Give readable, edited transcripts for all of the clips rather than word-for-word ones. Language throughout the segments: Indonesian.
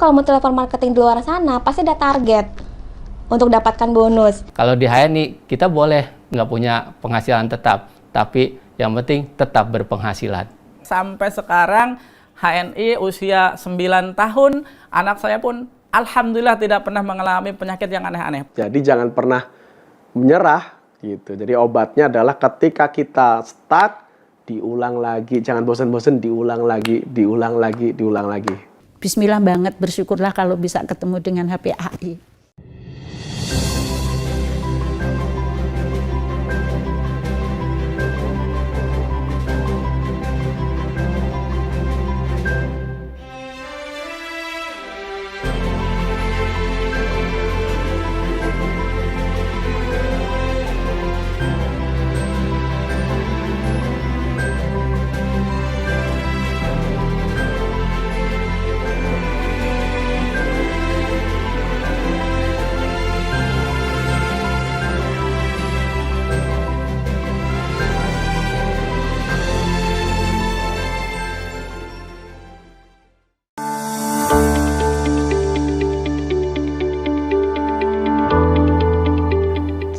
kalau mau telepon marketing di luar sana pasti ada target untuk dapatkan bonus. Kalau di HNI kita boleh nggak punya penghasilan tetap, tapi yang penting tetap berpenghasilan. Sampai sekarang HNI usia 9 tahun, anak saya pun alhamdulillah tidak pernah mengalami penyakit yang aneh-aneh. Jadi jangan pernah menyerah gitu. Jadi obatnya adalah ketika kita stuck, diulang lagi, jangan bosan-bosan, diulang lagi, diulang lagi, diulang lagi. Bismillah banget, bersyukurlah kalau bisa ketemu dengan HPAI.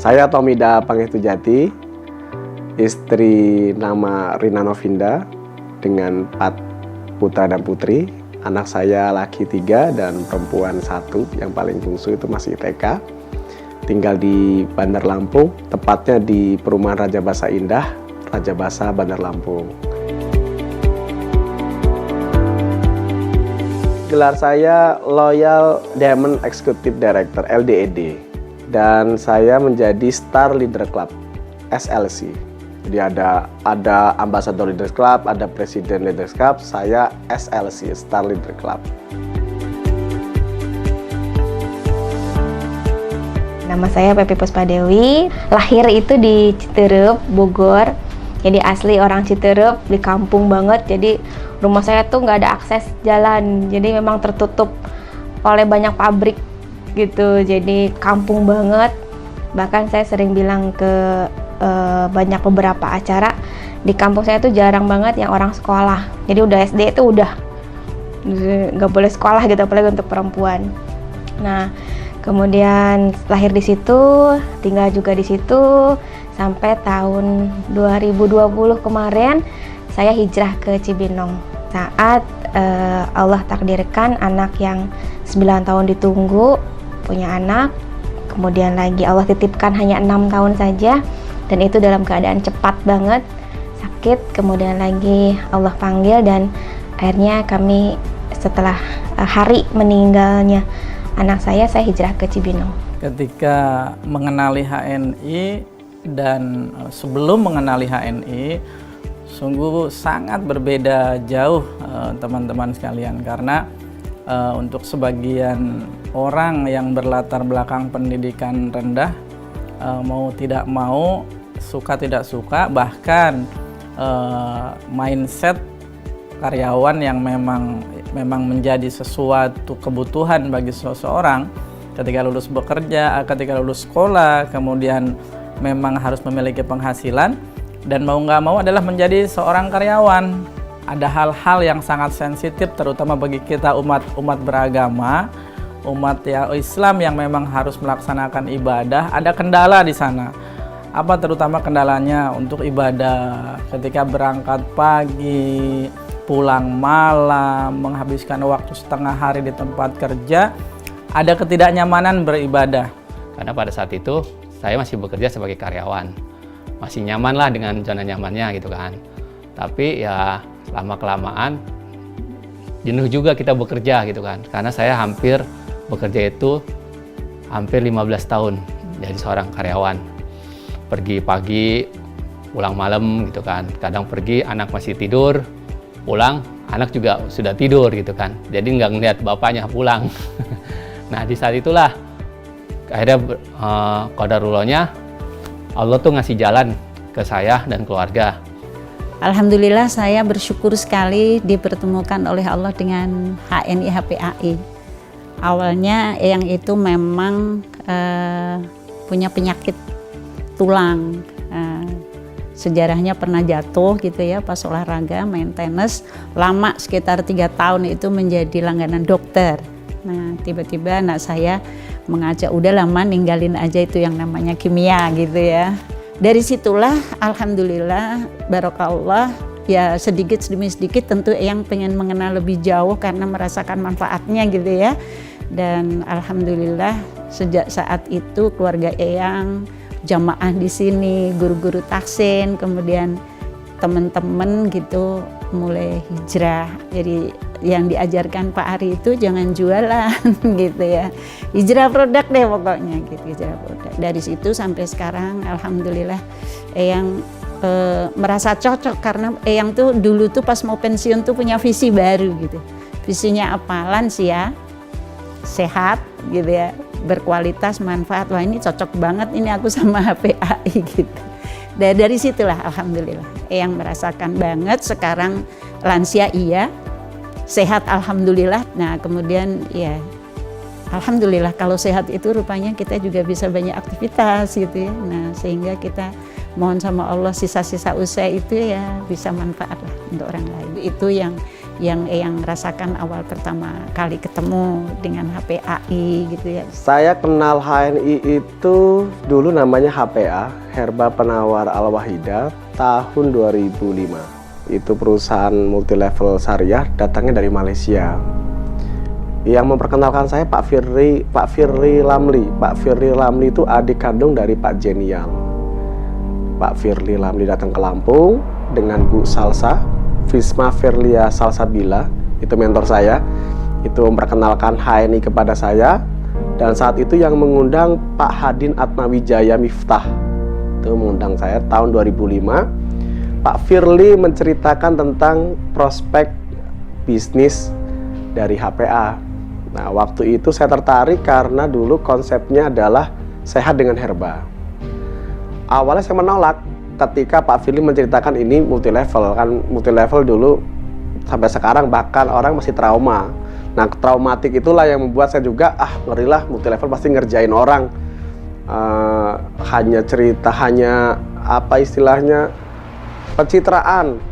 Saya Tomida Pangestujati, istri nama Rina Novinda dengan 4 putra dan putri. Anak saya laki 3 dan perempuan 1, yang paling bungsu itu masih TK. Tinggal di Bandar Lampung, tepatnya di Perumahan Raja Basa Indah, Raja Basa, Bandar Lampung. Gelar saya Loyal Diamond Executive Director, LDED. Dan saya menjadi Star Leader Club, SLC. Jadi ada Ambassador Leaders Club, ada Presiden Leaders Club, saya SLC, Star Leader Club. Nama saya Pepi Puspadewi, lahir itu di Citeureup, Bogor. Jadi asli orang Citeureup, di kampung banget. Jadi rumah saya tuh nggak ada akses jalan, jadi memang tertutup oleh banyak pabrik gitu, jadi kampung banget. Bahkan saya sering bilang ke banyak beberapa acara di kampung saya tuh jarang banget yang orang sekolah. Jadi udah SD itu udah nggak boleh sekolah gitu, apalagi untuk perempuan. Nah, kemudian lahir di situ, tinggal juga di situ sampai tahun 2020 kemarin saya hijrah ke Cibinong. Saat Allah takdirkan anak yang 9 tahun ditunggu punya anak, kemudian lagi Allah titipkan hanya 6 tahun saja, dan itu dalam keadaan cepat banget, sakit, kemudian lagi Allah panggil, dan akhirnya kami setelah hari meninggalnya anak saya hijrah ke Cibinong. Ketika mengenali HNI dan sebelum mengenali HNI, sungguh sangat berbeda jauh teman-teman sekalian, karena untuk sebagian orang yang berlatar belakang pendidikan rendah, mau tidak mau, suka tidak suka, bahkan mindset karyawan yang memang menjadi sesuatu kebutuhan bagi seseorang ketika lulus bekerja, ketika lulus sekolah, kemudian memang harus memiliki penghasilan, dan mau nggak mau adalah menjadi seorang karyawan. Ada hal-hal yang sangat sensitif, terutama bagi kita umat beragama, umat ya Islam yang memang harus melaksanakan ibadah. Ada kendala di sana. Apa terutama kendalanya untuk ibadah? Ketika berangkat pagi, pulang malam, menghabiskan waktu setengah hari di tempat kerja, ada ketidaknyamanan beribadah. Karena pada saat itu saya masih bekerja sebagai karyawan, masih nyaman lah dengan zona nyamannya gitu kan. Tapi ya lama-kelamaan jenuh juga kita bekerja gitu kan, karena saya hampir bekerja itu hampir 15 tahun jadi seorang karyawan. Pergi pagi, pulang malam gitu kan, kadang pergi anak masih tidur, pulang anak juga sudah tidur gitu kan, jadi nggak ngeliat bapaknya pulang. Nah di saat itulah akhirnya qadarullahnya Allah tuh ngasih jalan ke saya dan keluarga. Alhamdulillah saya bersyukur sekali dipertemukan oleh Allah dengan HNI HPAI. Awalnya yang itu memang punya penyakit tulang. Sejarahnya pernah jatuh gitu ya pas olahraga, main tenis. Lama sekitar 3 tahun itu menjadi langganan dokter. Nah, tiba-tiba anak saya mengajak, udah lama ninggalin aja itu yang namanya kimia gitu ya. Dari situlah alhamdulillah barokallah ya, sedikit demi sedikit tentu Eyang pengen mengenal lebih jauh karena merasakan manfaatnya gitu ya. Dan alhamdulillah sejak saat itu keluarga Eyang, jamaah di sini, guru-guru taksin, kemudian teman-teman gitu mulai hijrah. Jadi yang diajarkan Pak Ari itu jangan jualan gitu ya. Hijrah produk deh pokoknya gitu, hijrah produk. Dari situ sampai sekarang alhamdulillah Eyang merasa cocok karena Eyang tuh dulu tuh pas mau pensiun tuh punya visi baru gitu. Visinya apa? Lansia, sehat gitu ya, berkualitas, manfaat. Wah ini cocok banget ini aku sama HPAI gitu. Dari situlah alhamdulillah Eyang merasakan banget sekarang lansia iya, sehat alhamdulillah. Nah kemudian ya alhamdulillah kalau sehat itu rupanya kita juga bisa banyak aktivitas gitu ya. Nah sehingga kita mohon sama Allah sisa-sisa usaha itu ya bisa manfaat lah untuk orang lain. Itu yang Eyang rasakan awal pertama kali ketemu dengan HPAI gitu ya. Saya kenal HNI itu dulu namanya HPA, Herba Penawar Al-Wahida, tahun 2005. Itu perusahaan multilevel syariah datangnya dari Malaysia. Yang memperkenalkan saya Pak Firly Lamli. Pak Firly Lamli itu adik kandung dari Pak Jenial. Pak Firly Lamli datang ke Lampung dengan Bu Salsa, Fisma Firlia Salsabila, itu mentor saya. Itu memperkenalkan HNI kepada saya. Dan saat itu yang mengundang Pak Hadin Atmawijaya Miftah. Itu mengundang saya tahun 2005. Pak Firly menceritakan tentang prospek bisnis dari HPA. Nah, waktu itu saya tertarik karena dulu konsepnya adalah sehat dengan herba. Awalnya saya menolak ketika Pak Firly menceritakan ini multilevel. Kan multilevel dulu sampai sekarang bahkan orang masih trauma. Nah, traumatik itulah yang membuat saya juga ngerilah multilevel pasti ngerjain orang. Hanya cerita, hanya apa istilahnya, pencitraan.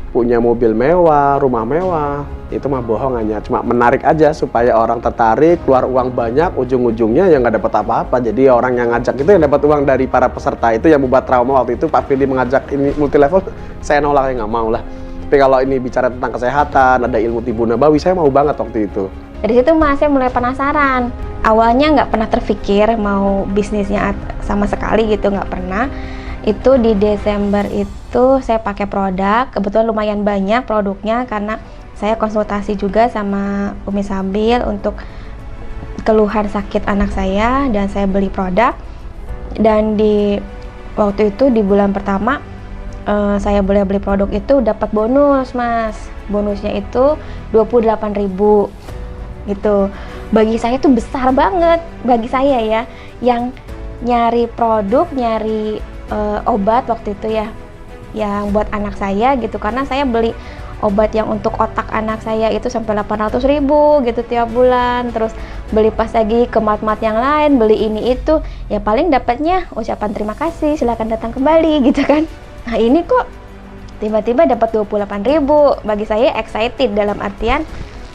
Punya mobil mewah, rumah mewah, itu mah bohong, hanya cuma menarik aja supaya orang tertarik, keluar uang banyak, ujung-ujungnya yang nggak dapat apa-apa. Jadi orang yang ngajak itu yang dapat uang dari para peserta, itu yang membuat trauma. Waktu itu Pak Firly mengajak ini multilevel, saya nolak, nggak mau lah. Tapi kalau ini bicara tentang kesehatan, ada ilmu tibu nabawi, saya mau banget waktu itu. Dari situ Mas, saya mulai penasaran. Awalnya nggak pernah terpikir mau bisnisnya sama sekali gitu, nggak pernah. Itu di Desember itu saya pakai produk, kebetulan lumayan banyak produknya karena saya konsultasi juga sama Umi Sabil untuk keluhan sakit anak saya dan saya beli produk. Dan di waktu itu di bulan pertama saya boleh beli produk itu dapat bonus Mas. Bonusnya itu 28.000 gitu. Bagi saya itu besar banget, bagi saya ya, yang nyari produk, nyari obat waktu itu ya, yang buat anak saya gitu, karena saya beli obat yang untuk otak anak saya itu sampai 800.000 gitu tiap bulan. Terus beli pas lagi ke mat-mat yang lain, beli ini itu, ya paling dapatnya ucapan terima kasih, silakan datang kembali gitu kan. Nah ini kok tiba-tiba dapat 28.000, bagi saya excited, dalam artian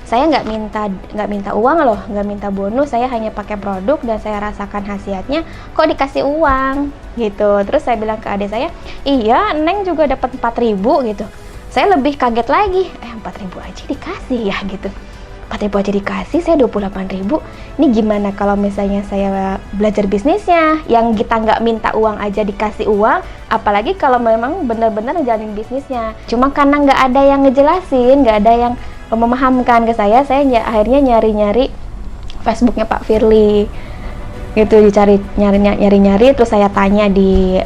saya nggak minta uang loh, nggak minta bonus, saya hanya pakai produk dan saya rasakan khasiatnya, kok dikasih uang gitu. Terus saya bilang ke adik saya, iya Neng juga dapat 4.000 gitu. Saya lebih kaget lagi, 4.000 aja dikasih ya gitu. 4.000 aja dikasih, saya 28.000. Ini gimana kalau misalnya saya belajar bisnisnya, yang kita nggak minta uang aja dikasih uang, apalagi kalau memang benar-benar ngejalanin bisnisnya. Cuma karena nggak ada yang ngejelasin, nggak ada yang memahamkan ke saya akhirnya nyari-nyari Facebooknya Pak Firly gitu, dicari nyari-nyari, terus saya tanya di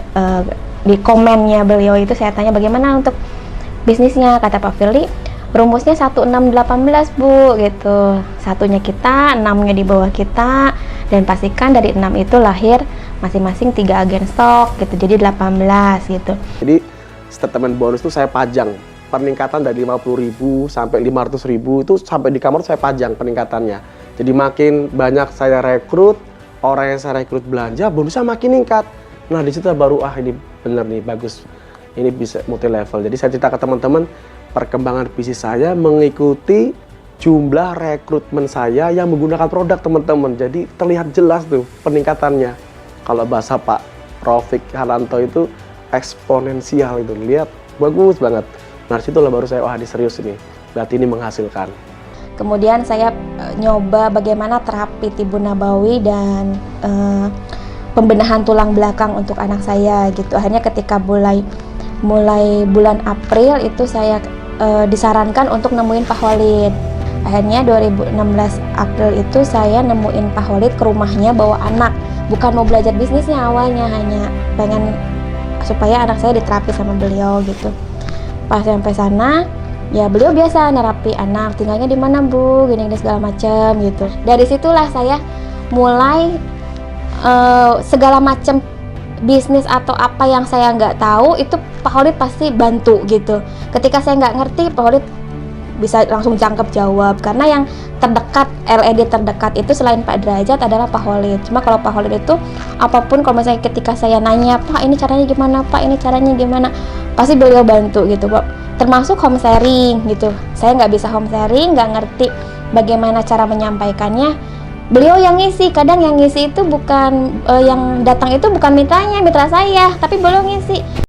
komennya beliau itu, saya tanya bagaimana untuk bisnisnya. Kata Pak Firly, rumusnya 1618 Bu gitu, satunya kita, 6-nya di bawah kita, dan pastikan dari 6 itu lahir masing-masing 3 agen stok gitu, jadi 18 gitu. Jadi statement bonus itu saya pajang peningkatan dari 50.000 sampai 500.000, itu sampai di kamar saya pajang peningkatannya. Jadi makin banyak saya rekrut, orang yang saya rekrut belanja, bonusnya makin meningkat. Nah di situ baru ini bener nih, bagus, ini bisa multi level. Jadi saya cerita ke teman-teman perkembangan bisnis saya mengikuti jumlah rekrutmen saya yang menggunakan produk teman-teman. Jadi terlihat jelas tuh peningkatannya. Kalau bahasa Pak Rafiq Hartanto itu eksponensial itu. Lihat, bagus banget. Nah situlah baru saya, wah ini serius ini. Berarti ini menghasilkan. Kemudian saya nyoba bagaimana terapi tibu nabawi dan pembenahan tulang belakang untuk anak saya gitu. Akhirnya ketika mulai bulan April itu saya disarankan untuk nemuin Pak Khalid. Akhirnya 2016 April itu saya nemuin Pak Khalid ke rumahnya bawa anak. Bukan mau belajar bisnisnya awalnya, hanya pengen supaya anak saya diterapi sama beliau gitu. Pas sampai sana, ya beliau biasa nerapi anak, tinggalnya di mana Bu, gini segala macam gitu. Dari situlah saya mulai segala macam bisnis atau apa yang saya nggak tahu itu Pak Khalid pasti bantu gitu. Ketika saya nggak ngerti, Pak Khalid bisa langsung jangkep jawab, karena yang terdekat, LED terdekat itu selain Pak Derajat adalah Pak Khalid. Cuma kalau Pak Khalid itu apapun, kalau misalnya ketika saya nanya, Pak ini caranya gimana, Pak ini caranya gimana, pasti beliau bantu gitu Pak. Termasuk home sharing gitu, saya nggak bisa home sharing, nggak ngerti bagaimana cara menyampaikannya, beliau yang ngisi. Kadang yang ngisi itu bukan yang datang itu bukan mitra saya, tapi beliau ngisi.